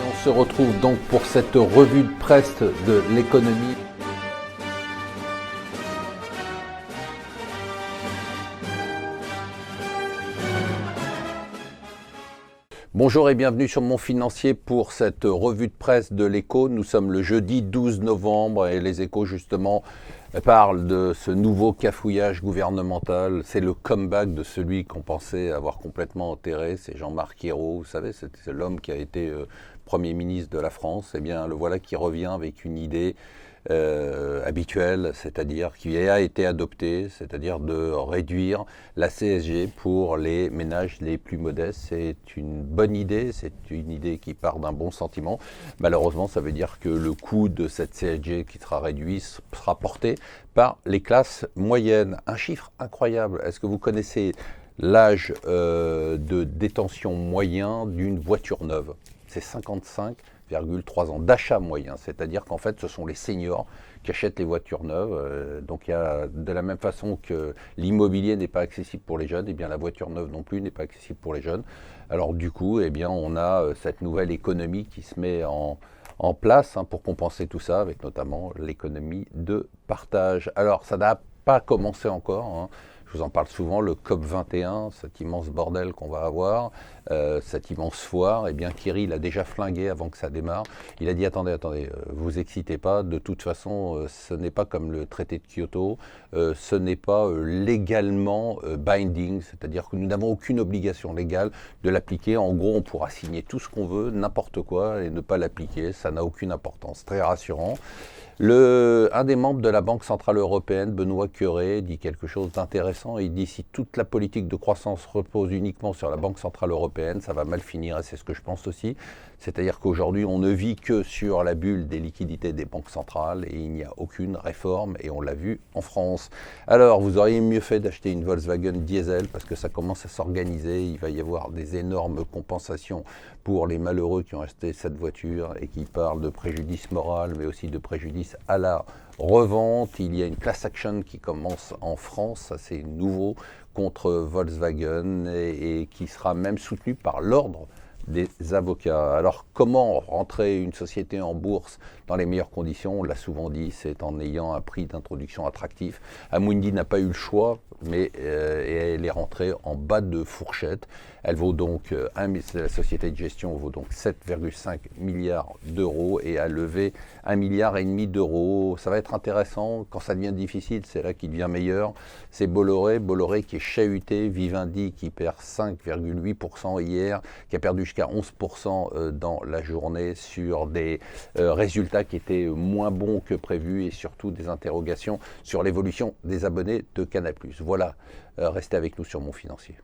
On se retrouve donc pour cette revue de presse de l'économie. Bonjour et bienvenue sur Mon Financier pour cette revue de presse de l'Écho. Nous sommes le jeudi 12 novembre et les Échos justement parlent de ce nouveau cafouillage gouvernemental. C'est le comeback de celui qu'on pensait avoir complètement enterré. C'est Jean-Marc Ayrault, vous savez, c'est l'homme qui a été Premier ministre de la France. Eh bien, le voilà qui revient avec une idée habituelle, c'est-à-dire qui a été adoptée, c'est-à-dire de réduire la CSG pour les ménages les plus modestes. C'est une bonne idée, c'est une idée qui part d'un bon sentiment. Malheureusement, ça veut dire que le coût de cette CSG qui sera réduit sera porté par les classes moyennes. Un chiffre incroyable. Est-ce que vous connaissez l'âge de détention moyen d'une voiture neuve? C'est 55,3 ans d'achat moyen, c'est-à-dire qu'en fait ce sont les seniors qui achètent les voitures neuves. Donc il y a, de la même façon que l'immobilier n'est pas accessible pour les jeunes, et bien la voiture neuve non plus n'est pas accessible pour les jeunes. Alors du coup, eh bien, on a cette nouvelle économie qui se met en place pour compenser tout ça, avec notamment l'économie de partage. Alors ça n'a pas commencé encore, Je vous en parle souvent, le COP21, cet immense bordel qu'on va avoir, cette immense foire, eh bien Kirill a déjà flingué avant que ça démarre. Il a dit attendez, vous excitez pas, de toute façon ce n'est pas comme le traité de Kyoto, ce n'est pas légalement binding, c'est-à-dire que nous n'avons aucune obligation légale de l'appliquer. En gros, on pourra signer tout ce qu'on veut, n'importe quoi, et ne pas l'appliquer, ça n'a aucune importance. Très rassurant. Un des membres de la Banque Centrale Européenne, Benoît Cœuré, dit quelque chose d'intéressant. Il dit si toute la politique de croissance repose uniquement sur la Banque Centrale Européenne, ça va mal finir, et c'est ce que je pense aussi. C'est-à-dire qu'aujourd'hui, on ne vit que sur la bulle des liquidités des banques centrales et il n'y a aucune réforme, et on l'a vu en France. Alors, vous auriez mieux fait d'acheter une Volkswagen diesel parce que ça commence à s'organiser. Il va y avoir des énormes compensations pour les malheureux qui ont acheté cette voiture et qui parlent de préjudice moral, mais aussi de préjudice à la revente. Il y a une class action qui commence en France, ça c'est nouveau, contre Volkswagen et qui sera même soutenue par l'ordre des avocats. Alors comment rentrer une société en bourse dans les meilleures conditions? On l'a souvent dit, c'est en ayant un prix d'introduction attractif. Amundi n'a pas eu le choix, mais elle est rentrée en bas de fourchette. Elle vaut donc, la société de gestion vaut donc 7,5 milliards d'euros et a levé 1,5 milliard d'euros. Ça va être intéressant. Quand ça devient difficile, c'est là qu'il devient meilleur. C'est Bolloré qui est chahuté, Vivendi qui perd 5,8% hier, qui a perdu jusqu'à 11% dans la journée sur des résultats qui étaient moins bons que prévu et surtout des interrogations sur l'évolution des abonnés de Canal+. Voilà, restez avec nous sur Mon Financier.